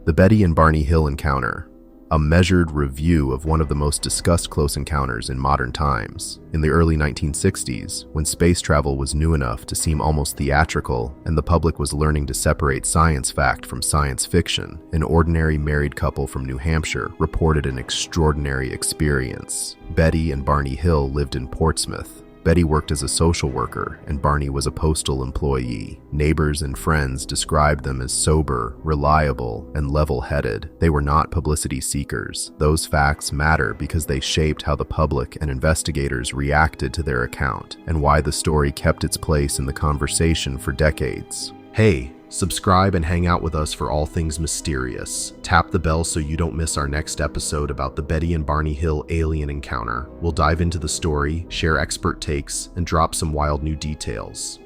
The Betty and Barney Hill encounter, a measured review of one of the most discussed close encounters in modern times. In the early 1960s, when space travel was new enough to seem almost theatrical and the public was learning to separate science fact from science fiction, an ordinary married couple from New Hampshire reported an extraordinary experience. Betty and Barney Hill lived in Portsmouth. Betty worked as a social worker, and Barney was a postal employee. Neighbors and friends described them as sober, reliable, and level-headed. They were not publicity seekers. Those facts matter because they shaped how the public and investigators reacted to their account, and why the story kept its place in the conversation for decades. Hey, subscribe and hang out with us for all things mysterious. Tap the bell so you don't miss our next episode about the Betty and Barney Hill alien encounter. We'll dive into the story, share expert takes, and drop some wild new details.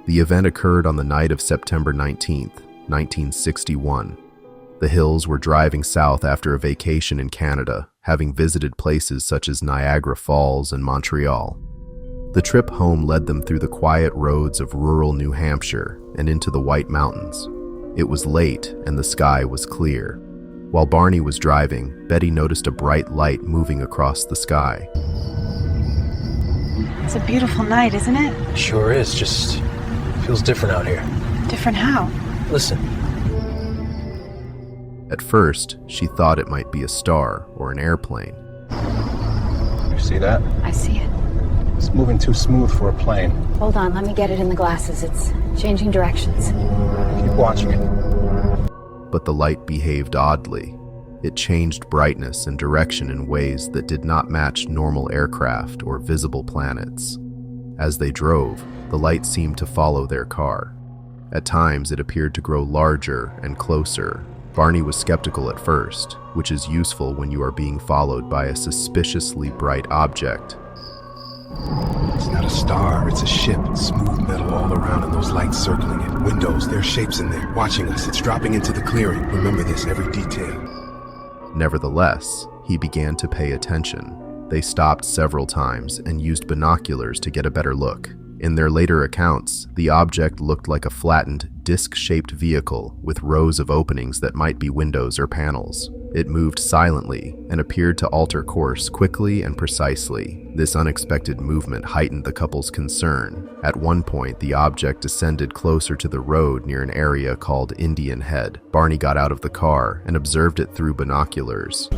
The event occurred on the night of September 19th, 1961. The Hills were driving south after a vacation in Canada, having visited places such as Niagara Falls and Montreal. The trip home led them through the quiet roads of rural New Hampshire and into the White Mountains. It was late and the sky was clear. While Barney was driving, Betty noticed a bright light moving across the sky. It's a beautiful night, isn't it? Sure is, just feels different out here. Different how? Listen. At first, she thought it might be a star or an airplane. You see that? I see it. It's moving too smooth for a plane. Hold on, let me get it in the glasses. It's changing directions. Keep watching it. But the light behaved oddly. It changed brightness and direction in ways that did not match normal aircraft or visible planets. As they drove, the light seemed to follow their car. At times, it appeared to grow larger and closer. Barney was skeptical at first, which is useful when you are being followed by a suspiciously bright object. It's not a star, it's a ship. Smooth metal all around and those lights circling it. Windows, there are shapes in there, watching us. It's dropping into the clearing. Remember this, every detail. Nevertheless, he began to pay attention. They stopped several times and used binoculars to get a better look. In their later accounts, the object looked like a flattened, disc-shaped vehicle with rows of openings that might be windows or panels. It moved silently and appeared to alter course quickly and precisely. This unexpected movement heightened the couple's concern. At one point, the object descended closer to the road near an area called Indian Head. Barney got out of the car and observed it through binoculars.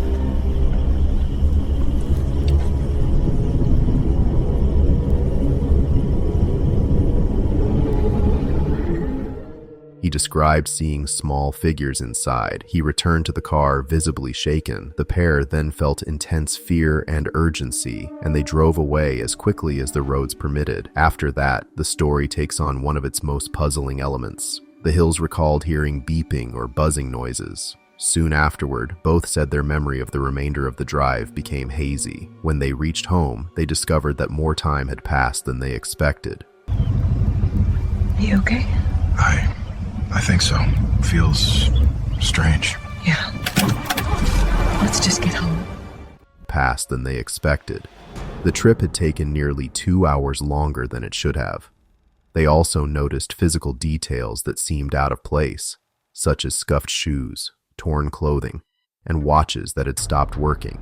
He described seeing small figures inside. He returned to the car, visibly shaken. The pair then felt intense fear and urgency, and they drove away as quickly as the roads permitted. After that, the story takes on one of its most puzzling elements. The Hills recalled hearing beeping or buzzing noises. Soon afterward, both said their memory of the remainder of the drive became hazy. When they reached home, they discovered that more time had passed than they expected. You okay? I think so. Feels strange. Yeah. Let's just get home. Passed than they expected. The trip had taken nearly 2 hours longer than it should have. They also noticed physical details that seemed out of place, such as scuffed shoes, torn clothing, and watches that had stopped working.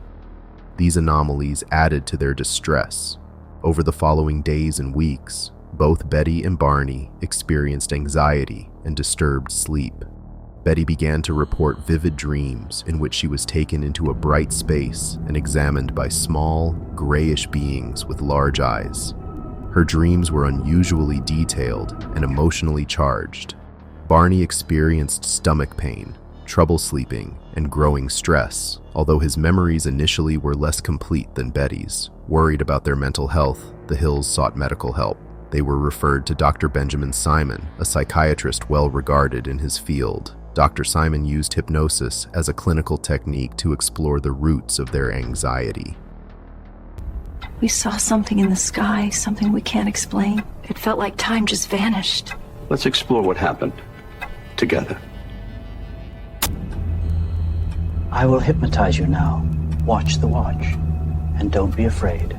These anomalies added to their distress. Over the following days and weeks, both Betty and Barney experienced anxiety and disturbed sleep. Betty began to report vivid dreams in which she was taken into a bright space and examined by small, grayish beings with large eyes. Her dreams were unusually detailed and emotionally charged. Barney experienced stomach pain, trouble sleeping, and growing stress, although his memories initially were less complete than Betty's. Worried about their mental health, the Hills sought medical help. They were referred to Dr. Benjamin Simon, a psychiatrist well regarded in his field. Dr. Simon used hypnosis as a clinical technique to explore the roots of their anxiety. We saw something in the sky, something we can't explain. It felt like time just vanished. Let's explore what happened together. I will hypnotize you now. Watch the watch, and don't be afraid.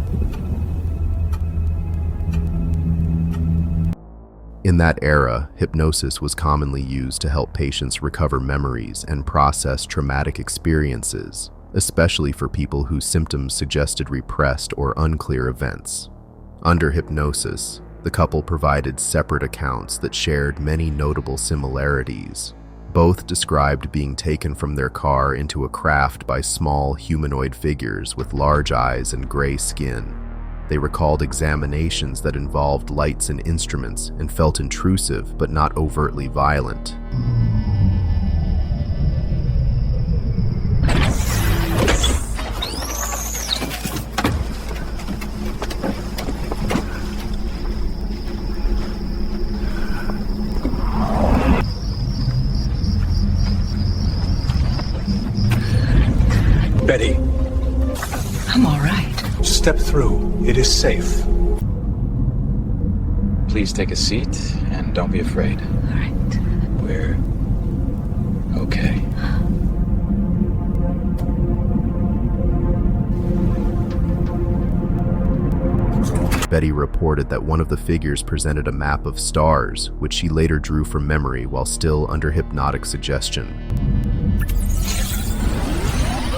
In that era, hypnosis was commonly used to help patients recover memories and process traumatic experiences, especially for people whose symptoms suggested repressed or unclear events. Under hypnosis, the couple provided separate accounts that shared many notable similarities. Both described being taken from their car into a craft by small humanoid figures with large eyes and gray skin. They recalled examinations that involved lights and instruments and felt intrusive but not overtly violent. Betty, I'm all right. step through. It is safe. Please take a seat and don't be afraid. All right. We're okay. Betty reported that one of the figures presented a map of stars, which she later drew from memory while still under hypnotic suggestion.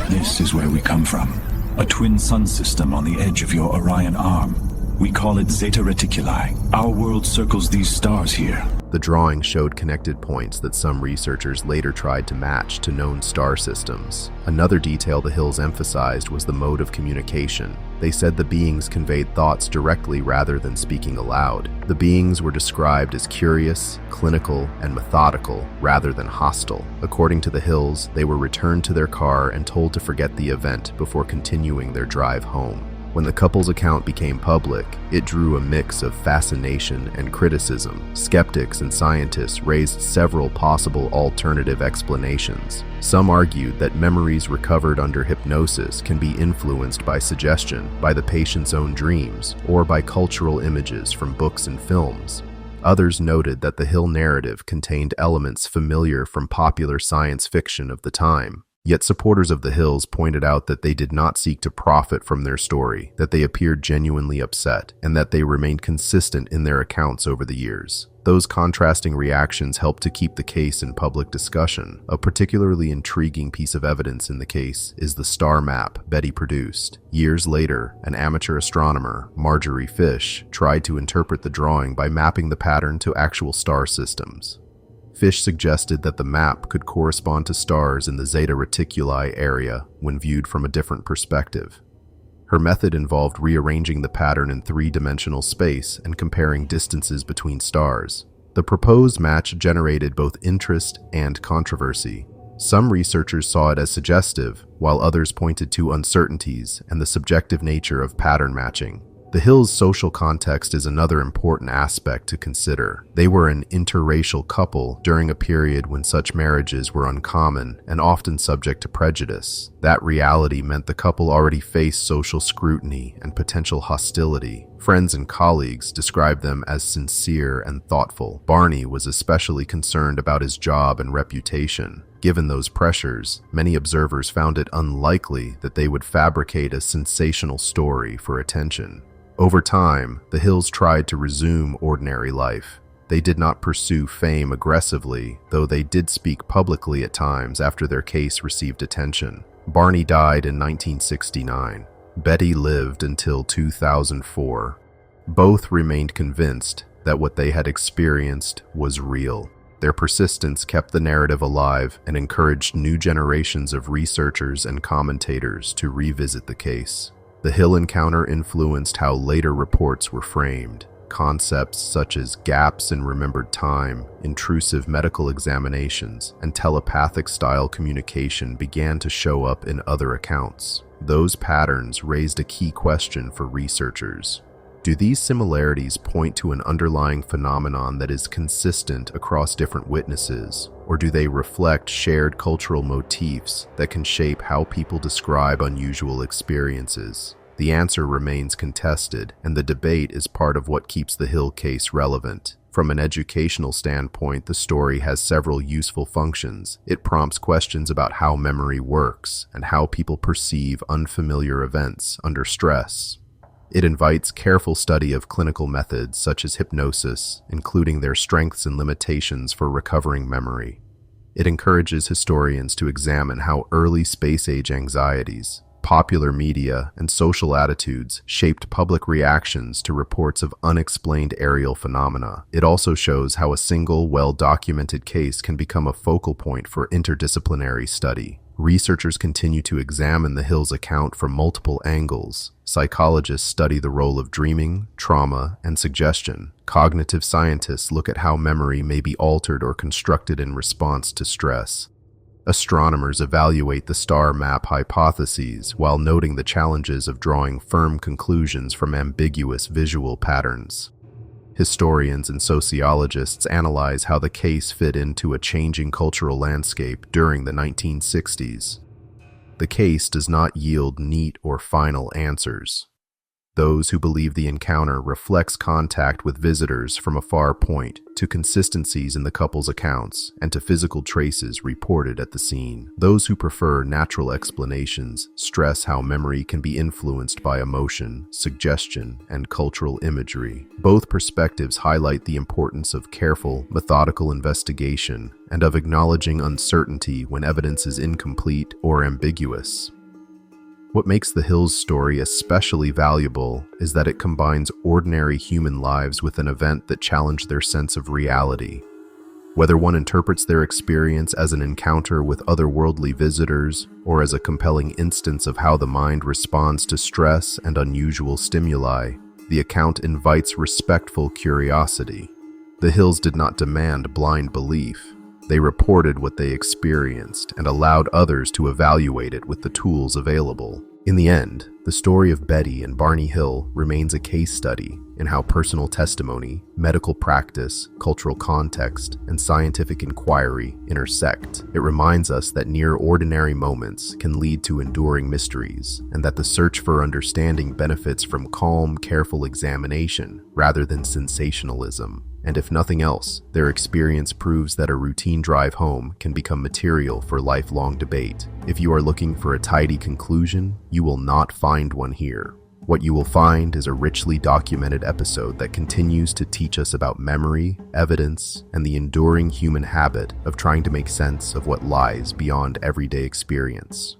This is where we come from. A twin sun system on the edge of your Orion arm. We call it Zeta Reticuli. Our world circles these stars here. The drawing showed connected points that some researchers later tried to match to known star systems. Another detail the Hills emphasized was the mode of communication. They said the beings conveyed thoughts directly rather than speaking aloud. The beings were described as curious, clinical, and methodical rather than hostile. According to the Hills, they were returned to their car and told to forget the event before continuing their drive home. When the couple's account became public, it drew a mix of fascination and criticism. Skeptics and scientists raised several possible alternative explanations. Some argued that memories recovered under hypnosis can be influenced by suggestion, by the patient's own dreams, or by cultural images from books and films. Others noted that the Hill narrative contained elements familiar from popular science fiction of the time. Yet supporters of the Hills pointed out that they did not seek to profit from their story, that they appeared genuinely upset, and that they remained consistent in their accounts over the years. Those contrasting reactions helped to keep the case in public discussion. A particularly intriguing piece of evidence in the case is the star map Betty produced. Years later, an amateur astronomer, Marjorie Fish, tried to interpret the drawing by mapping the pattern to actual star systems. Fish suggested that the map could correspond to stars in the Zeta Reticuli area when viewed from a different perspective. Her method involved rearranging the pattern in three-dimensional space and comparing distances between stars. The proposed match generated both interest and controversy. Some researchers saw it as suggestive, while others pointed to uncertainties and the subjective nature of pattern matching. The Hills' social context is another important aspect to consider. They were an interracial couple during a period when such marriages were uncommon and often subject to prejudice. That reality meant the couple already faced social scrutiny and potential hostility. Friends and colleagues described them as sincere and thoughtful. Barney was especially concerned about his job and reputation. Given those pressures, many observers found it unlikely that they would fabricate a sensational story for attention. Over time, the Hills tried to resume ordinary life. They did not pursue fame aggressively, though they did speak publicly at times after their case received attention. Barney died in 1969. Betty lived until 2004. Both remained convinced that what they had experienced was real. Their persistence kept the narrative alive and encouraged new generations of researchers and commentators to revisit the case. The Hill encounter influenced how later reports were framed. Concepts such as gaps in remembered time, intrusive medical examinations, and telepathic-style communication began to show up in other accounts. Those patterns raised a key question for researchers. Do these similarities point to an underlying phenomenon that is consistent across different witnesses, or do they reflect shared cultural motifs that can shape how people describe unusual experiences? The answer remains contested, and the debate is part of what keeps the Hill case relevant. From an educational standpoint, the story has several useful functions. It prompts questions about how memory works and how people perceive unfamiliar events under stress. It invites careful study of clinical methods such as hypnosis, including their strengths and limitations for recovering memory. It encourages historians to examine how early space-age anxieties, popular media, and social attitudes shaped public reactions to reports of unexplained aerial phenomena. It also shows how a single, well-documented case can become a focal point for interdisciplinary study. Researchers continue to examine the Hill's account from multiple angles. Psychologists study the role of dreaming, trauma, and suggestion. Cognitive scientists look at how memory may be altered or constructed in response to stress. Astronomers evaluate the star map hypotheses while noting the challenges of drawing firm conclusions from ambiguous visual patterns. Historians and sociologists analyze how the case fit into a changing cultural landscape during the 1960s. The case does not yield neat or final answers. Those who believe the encounter reflects contact with visitors from a far point, to consistencies in the couple's accounts, and to physical traces reported at the scene. Those who prefer natural explanations stress how memory can be influenced by emotion, suggestion, and cultural imagery. Both perspectives highlight the importance of careful, methodical investigation and of acknowledging uncertainty when evidence is incomplete or ambiguous. What makes the Hills story especially valuable is that it combines ordinary human lives with an event that challenged their sense of reality. Whether one interprets their experience as an encounter with otherworldly visitors or as a compelling instance of how the mind responds to stress and unusual stimuli, the account invites respectful curiosity. The Hills did not demand blind belief. They reported what they experienced and allowed others to evaluate it with the tools available. In the end, the story of Betty and Barney Hill remains a case study in how personal testimony, medical practice, cultural context, and scientific inquiry intersect. It reminds us that near-ordinary moments can lead to enduring mysteries, and that the search for understanding benefits from calm, careful examination rather than sensationalism. And if nothing else, their experience proves that a routine drive home can become material for lifelong debate. If you are looking for a tidy conclusion, you will not find one here. What you will find is a richly documented episode that continues to teach us about memory, evidence, and the enduring human habit of trying to make sense of what lies beyond everyday experience.